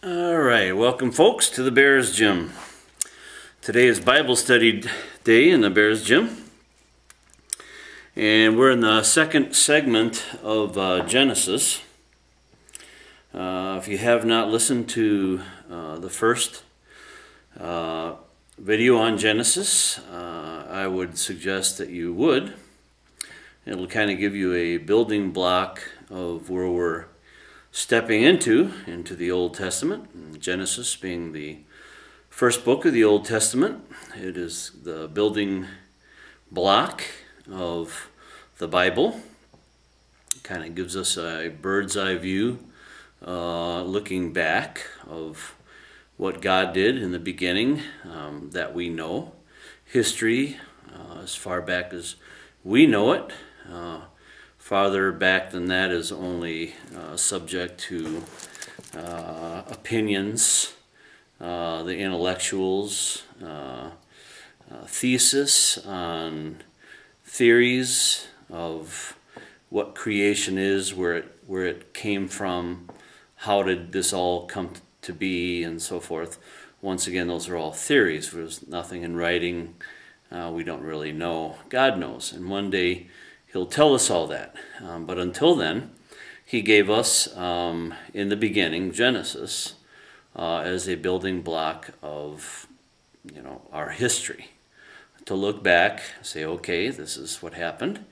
All right, welcome folks to the Bears Gym. Today is Bible study day in the Bears Gym. And we're in the second segment of Genesis. If you have not listened to the first video on Genesis, I would suggest that you would. It'll kind of give you a building block of where we're stepping into the Old Testament, Genesis being the first book of the Old Testament. It is the building block of the Bible. It kind of gives us a bird's eye view, looking back of what God did in the beginning that we know. History, as far back as we know it. Farther back than that is only subject to opinions, the intellectuals, thesis on theories of what creation is, where it came from, how did this all come to be, and so forth. Once again, those are all theories. There's nothing in writing. We don't really know. God knows, and one day He'll tell us all that. But until then, He gave us, in the beginning, Genesis, as a building block of, our history. To look back, say, okay, this is what happened.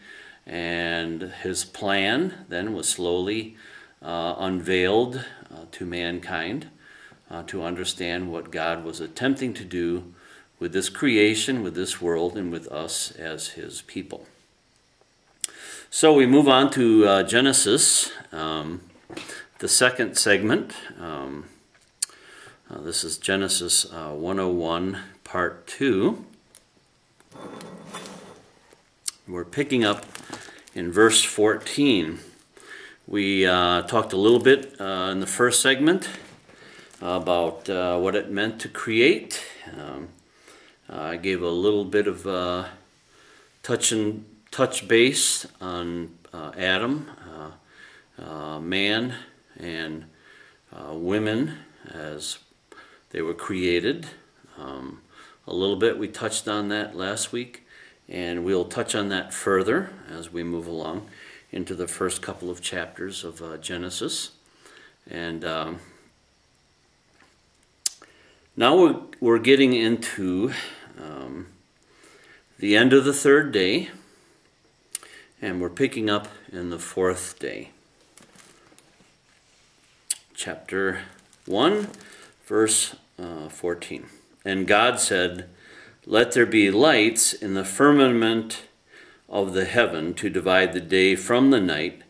And His plan then was slowly unveiled to mankind to understand what God was attempting to do with this creation, with this world, and with us as His people. So we move on to Genesis, the second segment. This is Genesis 101, Part 2. We're picking up in verse 14. We talked a little bit in the first segment about what it meant to create. I gave a little bit of touch base on Adam, man, and women as they were created. A little bit we touched on that last week, and we'll touch on that further as we move along into the first couple of chapters of Genesis. And now we're getting into the end of the third day, and we're picking up in the fourth day. Chapter 1, verse 14. And God said, "Let there be lights in the firmament of the heaven to divide the day from the night,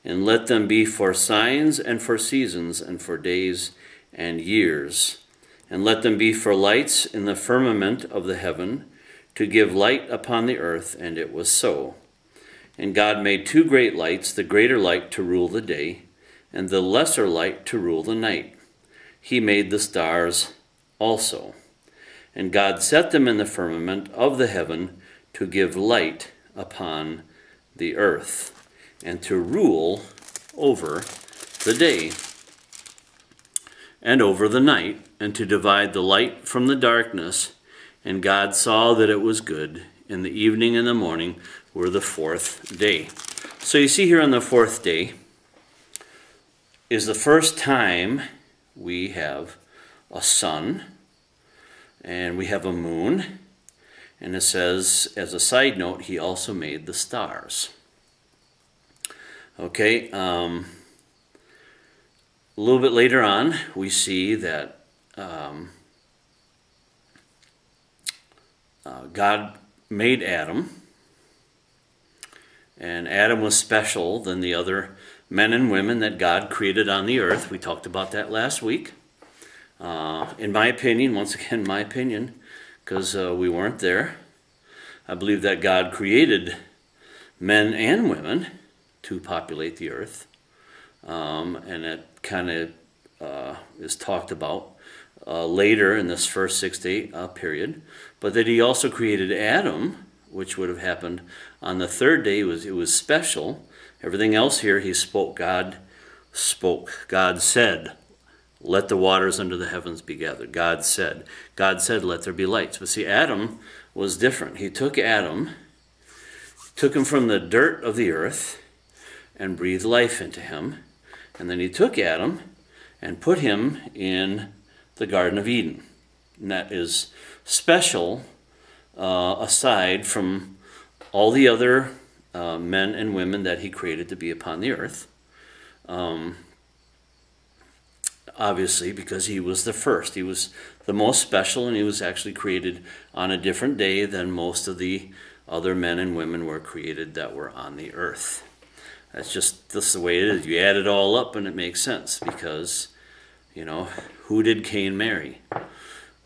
and let them be for signs and for seasons and for days and years. And let them be for lights in the firmament of the heaven to give light upon the earth." And it was so. And God made two great lights, the greater light to rule the day, and the lesser light to rule the night. He made the stars also. And God set them in the firmament of the heaven to give light upon the earth, and to rule over the day and over the night, and to divide the light from the darkness. And God saw that it was good. And the evening and the morning were the fourth day. So you see here on the fourth day is the first time we have a sun and we have a moon. And it says, as a side note, He also made the stars. Okay, a little bit later on, we see that God made Adam, and Adam was special than the other men and women that God created on the earth. We talked about that last week. In my opinion, once again, my opinion, because we weren't there, I believe that God created men and women to populate the earth, and it kind of is talked about later in this first 6 to 8 period, but that He also created Adam, which would have happened on the third day. It was special. Everything else here, He spoke. God spoke. God said, let the waters under the heavens be gathered. God said, let there be lights. But see, Adam was different. He took Adam, took him from the dirt of the earth and breathed life into him. And then he took Adam and put him in the Garden of Eden. And that is special aside from all the other men and women that he created to be upon the earth. Obviously, because he was the first. He was the most special, and he was actually created on a different day than most of the other men and women were created that were on the earth. That's the way it is. You add it all up and it makes sense, because, you know, who did Cain marry?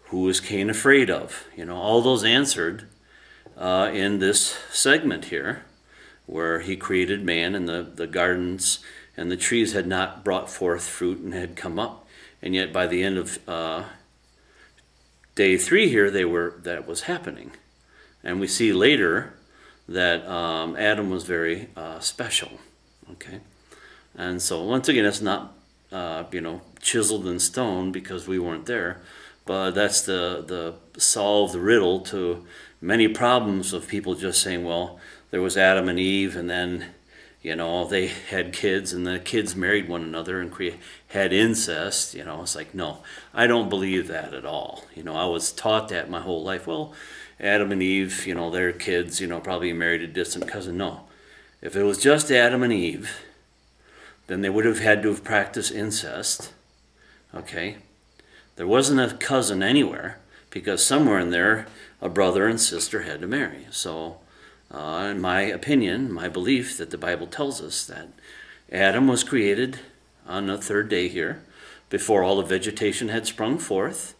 Who was Cain afraid of? You know, all those answered in this segment here, where he created man, and the gardens and the trees had not brought forth fruit and had come up. And yet by the end of day 3 here, that was happening. And we see later that Adam was very special. Okay, and so once again, it's not you know, chiseled in stone because we weren't there, but that's the solve the riddle to many problems of people just saying, well, there was Adam and Eve, and then, you know, they had kids, and the kids married one another and had incest. You know, it's like, no, I don't believe that at all. You know, I was taught that my whole life. Well, Adam and Eve, you know, their kids, you know, probably married a distant cousin. No. If it was just Adam and Eve, then they would have had to have practiced incest. Okay? There wasn't a cousin anywhere, because somewhere in there, a brother and sister had to marry. So, in my opinion, my belief that the Bible tells us that Adam was created on the 3rd day here, before all the vegetation had sprung forth,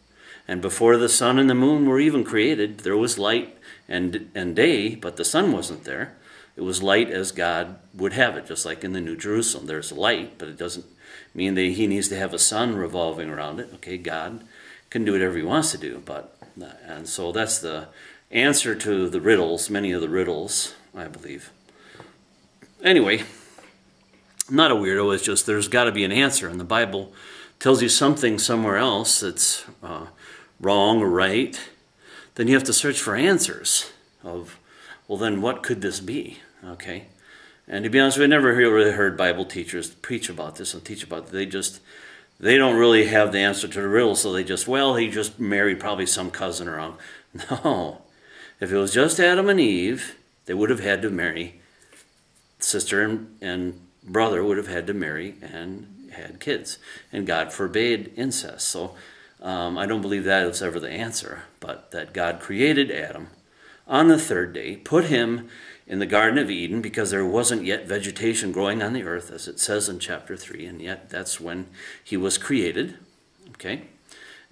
and before the sun and the moon were even created. There was light and day, but the sun wasn't there. It was light as God would have it, just like in the New Jerusalem. There's light, but it doesn't mean that he needs to have a sun revolving around it. Okay, God can do whatever he wants to do, and so that's the answer to the riddles, many of the riddles, I believe. Anyway, I'm not a weirdo. It's just there's got to be an answer, and the Bible tells you something somewhere else that's wrong or right. Then you have to search for answers of, well, then what could this be? Okay, and to be honest, we never really heard Bible teachers preach about this and teach about it. They don't really have the answer to the riddle, so they just, well, he just married probably some cousin around. No. If it was just Adam and Eve, they would have had to marry. Sister and brother would have had to marry and had kids. And God forbade incest. So I don't believe that was ever the answer, but that God created Adam on the 3rd day, put him in the Garden of Eden, because there wasn't yet vegetation growing on the earth, as it says in chapter 3, and yet that's when he was created. Okay,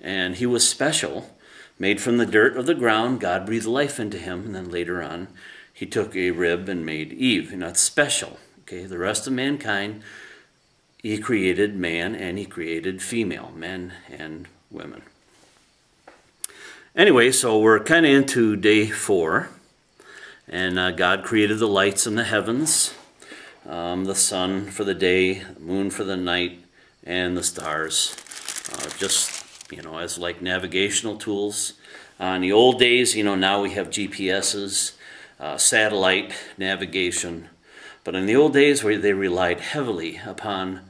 and he was special. Made from the dirt of the ground, God breathed life into him, and then later on, he took a rib and made Eve. And that's special. Okay, the rest of mankind, he created man and he created female, men and women. Anyway, so we're kind of into day 4, and God created the lights in the heavens, the sun for the day, the moon for the night, and the stars, just, you know, as like navigational tools. In the old days, you know, now we have GPSs, satellite navigation, but in the old days where they relied heavily upon,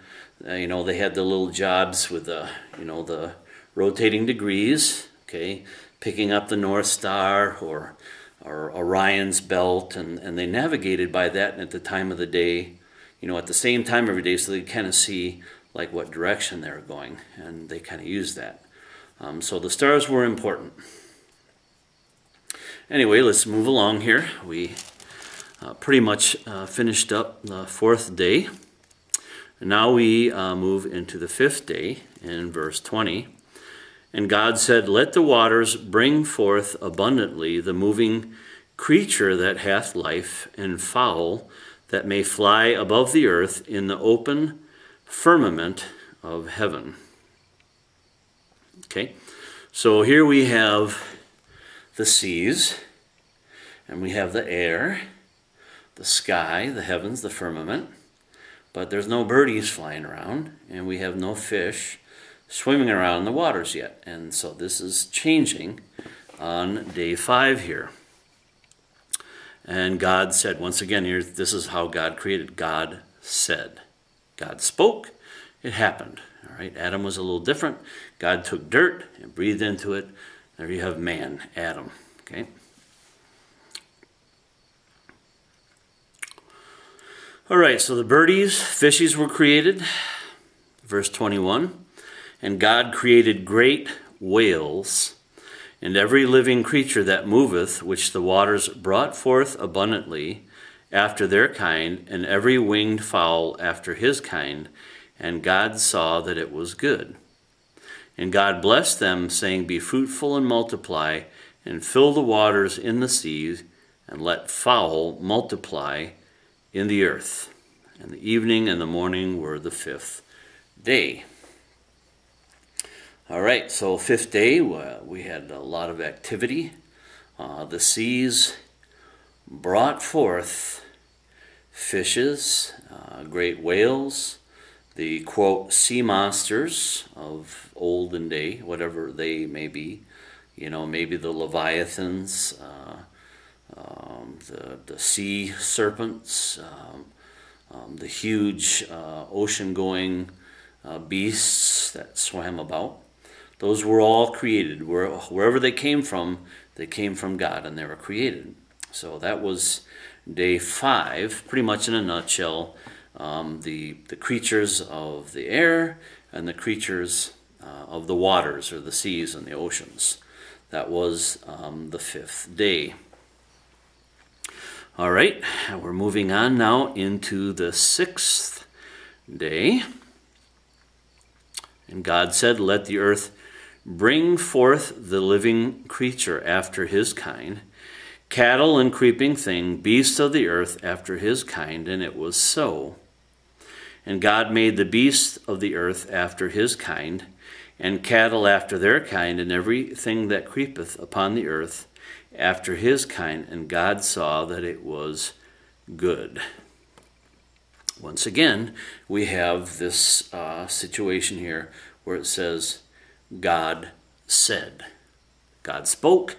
you know, they had the little jobs with the, you know, the rotating degrees, okay, picking up the North Star or Orion's belt, and they navigated by that at the time of the day, you know, at the same time every day, so they kind of see like what direction they were going, and they kind of used that. So the stars were important. Anyway, let's move along here. We pretty much finished up the 4th day. And now we move into the 5th day in verse 20. And God said, let the waters bring forth abundantly the moving creature that hath life, and fowl that may fly above the earth in the open firmament of heaven. Okay, so here we have the seas, and we have the air, the sky, the heavens, the firmament, but there's no birdies flying around, and we have no fish swimming around in the waters yet. And so this is changing on day 5 here. And God said, once again, here, this is how God created. God said. God spoke, it happened. All right, Adam was a little different. God took dirt and breathed into it. There you have man, Adam. Okay. All right, so the birdies, fishes were created. Verse 21. And God created great whales, and every living creature that moveth, which the waters brought forth abundantly after their kind, and every winged fowl after his kind. And God saw that it was good. And God blessed them, saying, Be fruitful and multiply, and fill the waters in the seas, and let fowl multiply in the earth. And the evening and the morning were the 5th day. All right, so 5th day, we had a lot of activity. The seas brought forth fishes, great whales, the, quote, sea monsters of olden day, whatever they may be. You know, maybe the leviathans, the sea serpents, the huge ocean-going beasts that swam about. Those were all created. Wherever they came from God, and they were created. So that was day 5, pretty much in a nutshell. The creatures of the air and the creatures of the waters, or the seas and the oceans. That was the 5th day. All right, we're moving on now into the 6th day. And God said, Let the earth bring forth the living creature after his kind, cattle and creeping thing, beasts of the earth after his kind, and it was so. And God made the beasts of the earth after his kind, and cattle after their kind, and everything that creepeth upon the earth after his kind, and God saw that it was good. Once again, we have this situation here where it says, God said. God spoke,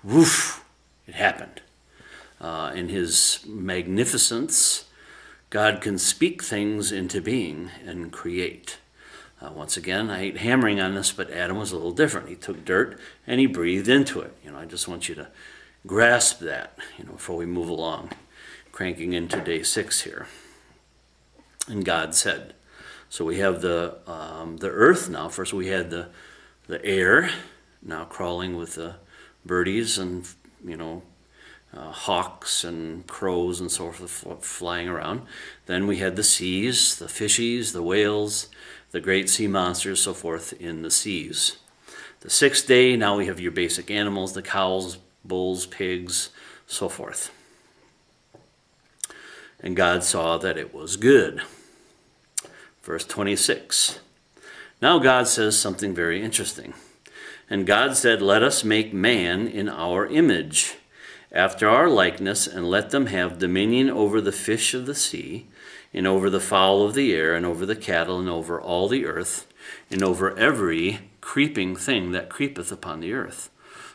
woof, it happened. In his magnificence, God can speak things into being and create. Once again, I hate hammering on this, but Adam was a little different. He took dirt and he breathed into it. You know, I just want you to grasp that, you know, before we move along, cranking into day 6 here. And God said. So we have the earth now. First we had the air, now crawling with the birdies and, you know, hawks and crows and so forth flying around. Then we had the seas, the fishies, the whales, the great sea monsters, so forth in the seas. The 6th day, now we have your basic animals, the cows, bulls, pigs, so forth. And God saw that it was good. Verse 26. Now God says something very interesting. And God said, Let us make man in our image, after our likeness, and let them have dominion over the fish of the sea, and over the fowl of the air, and over the cattle, and over all the earth, and over every creeping thing that creepeth upon the earth.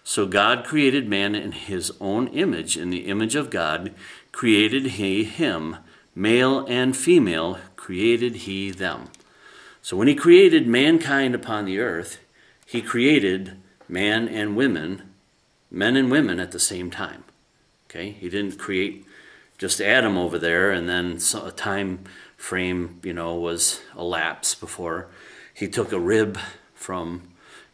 So God created man in his own image. In the image of God created he him, male and female created he them. So when he created mankind upon the earth, he created man and women, men and women at the same time. Okay, he didn't create just Adam over there and then a time frame, you know, was elapsed before he took a rib from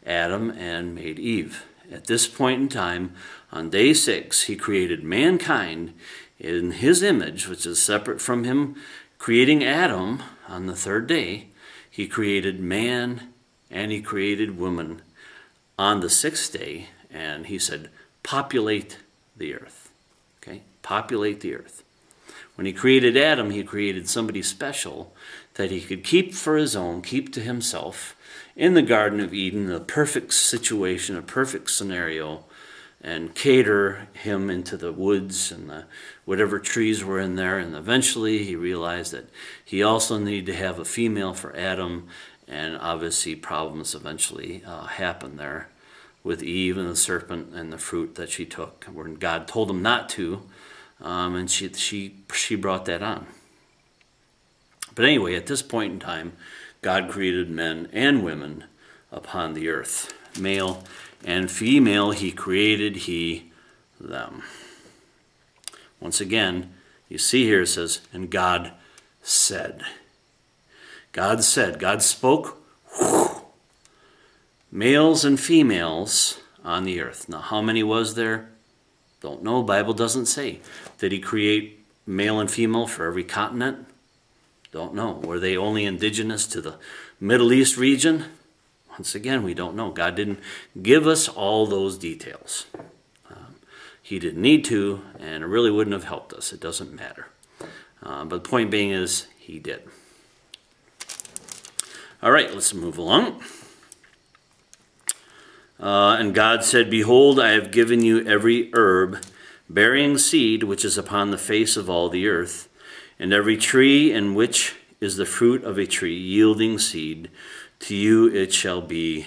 Adam and made Eve. At this point in time, on day 6, he created mankind in his image, which is separate from him creating Adam on the 3rd day. He created man and he created woman on the 6th day, and he said, populate the earth. Okay, populate the earth. When he created Adam, he created somebody special that he could keep for his own, keep to himself, in the Garden of Eden, a perfect situation, a perfect scenario, and cater him into the woods and whatever trees were in there. And eventually he realized that he also needed to have a female for Adam, And obviously problems eventually happened there with Eve and the serpent and the fruit that she took, where God told him not to, and she brought that on. But anyway, at this point in time, God created men and women upon the earth. Male and female, he created them. Once again, you see here it says, and God said. God said, God spoke, whew, males and females on the earth. Now, how many was there? Don't know. Bible doesn't say. Did he create male and female for every continent? Don't know. Were they only indigenous to the Middle East region? Once again, we don't know. God didn't give us all those details. He didn't need to, and it really wouldn't have helped us. It doesn't matter. But the point being is, he did. All right, let's move along. And God said, behold, I have given you every herb bearing seed which is upon the face of all the earth, and every tree in which is the fruit of a tree yielding seed, to you it shall be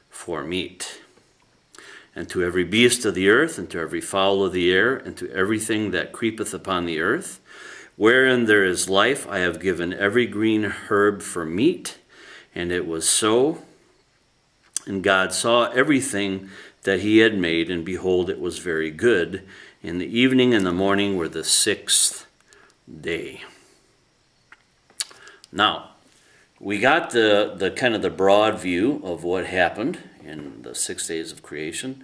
for meat. And to every beast of the earth, and to every fowl of the air, and to everything that creepeth upon the earth, wherein there is life, I have given every green herb for meat. And it was so. And God saw everything that he had made, and behold, it was very good. In the evening and the morning were the sixth day. Now, we got the kind of the broad view of what happened in the 6 days of creation.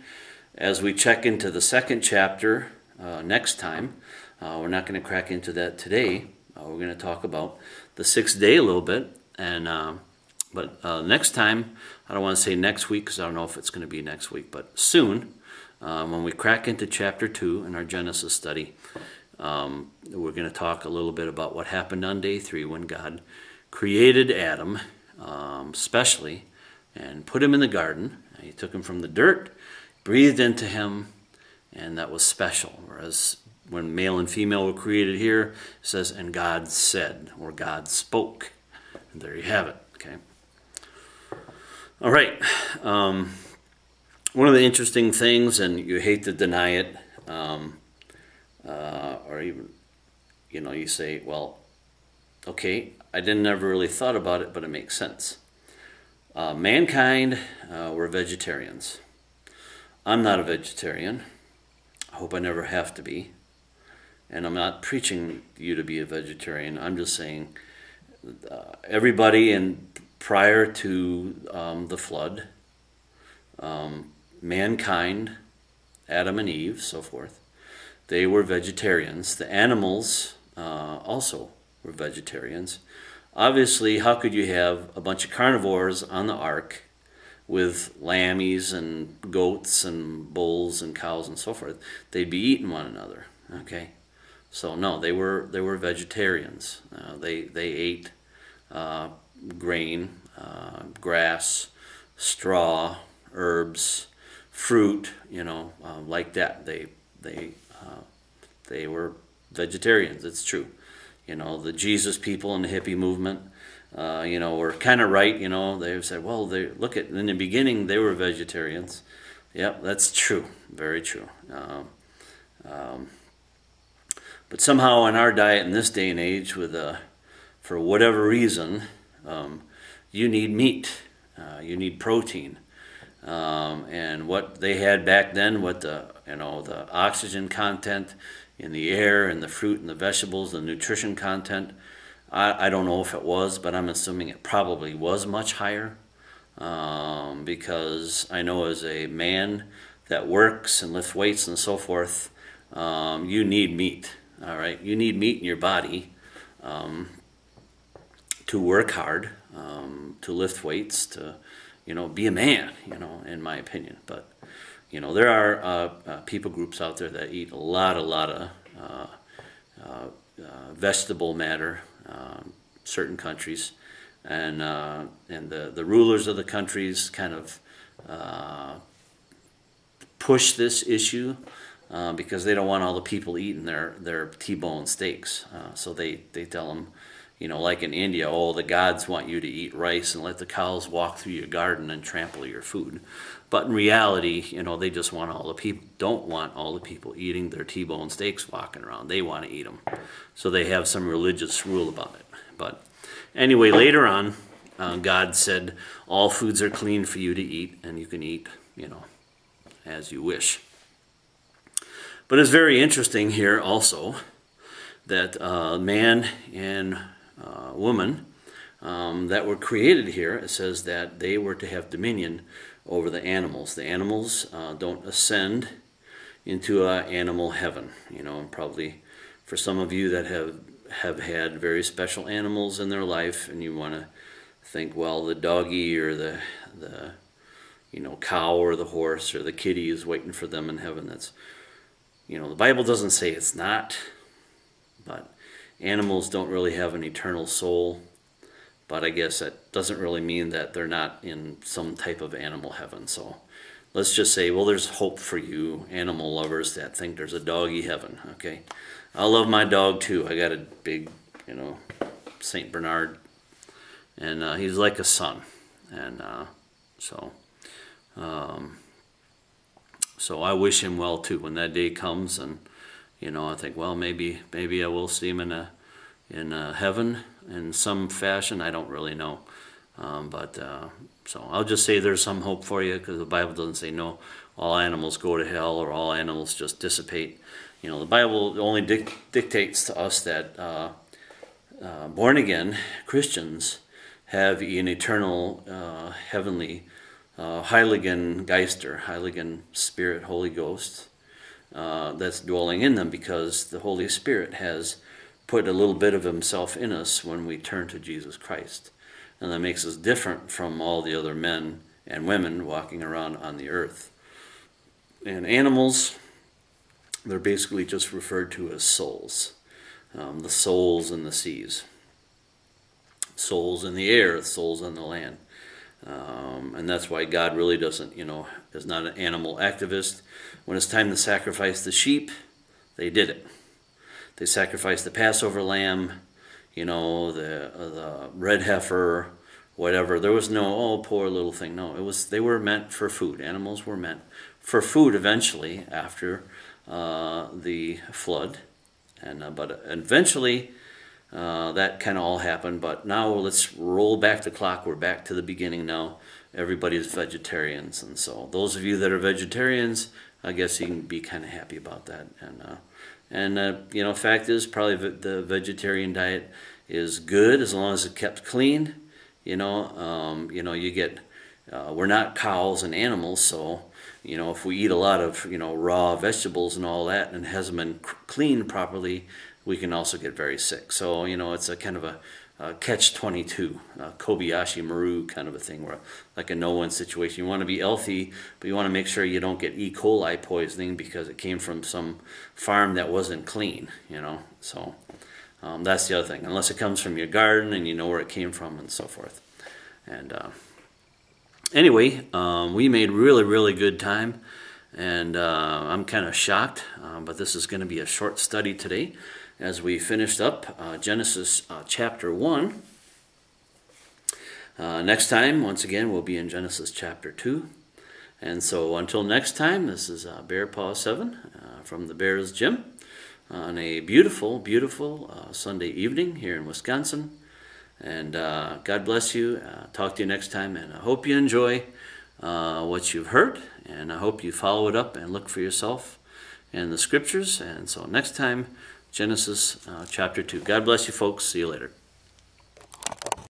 As we check into the second chapter next time, we're not going to crack into that today. We're going to talk about the 6th day a little bit, and but next time, I don't want to say next week because I don't know if it's going to be next week, but soon, when we crack into chapter 2 in our Genesis study, we're going to talk a little bit about what happened on day 3 when God created Adam, specially, and put him in the garden. He took him from the dirt, breathed into him, and that was special. Whereas when male and female were created here, it says, and God said, or God spoke. And there you have it, okay? All right. One of the interesting things, and you hate to deny it, or even, you say, well, okay, I never really thought about it, but it makes sense. Mankind were vegetarians. I'm not a vegetarian. I hope I never have to be. And I'm not preaching you to be a vegetarian. I'm just saying everybody prior to the flood, mankind, Adam and Eve, so forth, they were vegetarians. The animals also were vegetarians. Obviously, how could you have a bunch of carnivores on the ark with lammies and goats and bulls and cows and so forth? They'd be eating one another, okay? So no, they were vegetarians. They ate grain, grass, straw, herbs, fruit, like that. They were vegetarians. It's true. The Jesus people and the hippie movement, were kind of right. They said, well, in the beginning they were vegetarians. Yep, that's true. Very true. But somehow in our diet in this day and age, for whatever reason, you need meat, you need protein, and what they had back then, what the oxygen content in the air and the fruit and the vegetables, the nutrition content, I don't know if it was, but I'm assuming it probably was much higher, because I know as a man that works and lifts weights and so forth, you need meat. All right, you need meat in your body to work hard, to lift weights, to be a man. In my opinion. But there are people groups out there that eat a lot of vegetable matter. Certain countries, and the rulers of the countries kind of push this issue. Because they don't want all the people eating their T-bone steaks. So they tell them, you know, like in India, oh, the gods want you to eat rice and let the cows walk through your garden and trample your food. But in reality, you know, they just want all the people, don't want all the people eating their T-bone steaks walking around. They want to eat them. So they have some religious rule about it. But anyway, later on, God said, all foods are clean for you to eat, and you can eat, you know, as you wish. But it's very interesting here also that man and woman that were created here, it says that they were to have dominion over the animals. The animals don't ascend into animal heaven. You know, and probably for some of you that have had very special animals in their life, and you want to think, well, the doggy or the you know, cow or the horse or the kitty is waiting for them in heaven. That's, you know, the Bible doesn't say it's not, but animals don't really have an eternal soul. But I guess that doesn't really mean that they're not in some type of animal heaven. So let's just say, well, there's hope for you animal lovers that think there's a doggy heaven, okay? I love my dog too. I got a big, you know, St. Bernard, and he's like a son. And so I wish him well too when that day comes. And, you know, I think, well, maybe I will see him in heaven in some fashion. I don't really know. So I'll just say there's some hope for you, because the Bible doesn't say no, all animals go to hell or all animals just dissipate. You know, the Bible only dictates to us that born again Christians have an eternal heavenly Heiligen Geister, Heiligen Spirit, Holy Ghost, that's dwelling in them, because the Holy Spirit has put a little bit of himself in us when we turn to Jesus Christ. And that makes us different from all the other men and women walking around on the earth. And animals, they're basically just referred to as souls. The souls in the seas. Souls in the air, souls on the land. And that's why God really doesn't, you know, is not an animal activist. When it's time to sacrifice the sheep, they did it. They sacrificed the Passover lamb, you know, the red heifer, whatever. There was no, oh, poor little thing. No, they were meant for food. Animals were meant for food eventually after the flood. And but eventually that kind of all happened. But now let's roll back the clock. We're back to the beginning now. Everybody's vegetarians. And so those of you that are vegetarians, I guess you can be kind of happy about that. And you know, fact is, probably the vegetarian diet is good as long as it's kept clean. You know, you get, we're not cows and animals, so, you know, if we eat a lot of, you know, raw vegetables and all that and it hasn't been cleaned properly, we can also get very sick. So, you know, it's a kind of a catch-22, Kobayashi Maru kind of a thing, where like a no-win situation. You want to be healthy, but you want to make sure you don't get E. coli poisoning because it came from some farm that wasn't clean, you know. So that's the other thing, unless it comes from your garden and you know where it came from and so forth. And anyway, we made really good time, and I'm kind of shocked, but this is going to be a short study today as we finished up Genesis chapter 1. Next time, once again, we'll be in Genesis chapter 2. And so until next time, this is Bear Paw 7 from the Bears Gym on a beautiful Sunday evening here in Wisconsin. And God bless you. Talk to you next time, and I hope you enjoy what you've heard, and I hope you follow it up and look for yourself in the scriptures. And so next time, Genesis chapter 2. God bless you, folks. See you later.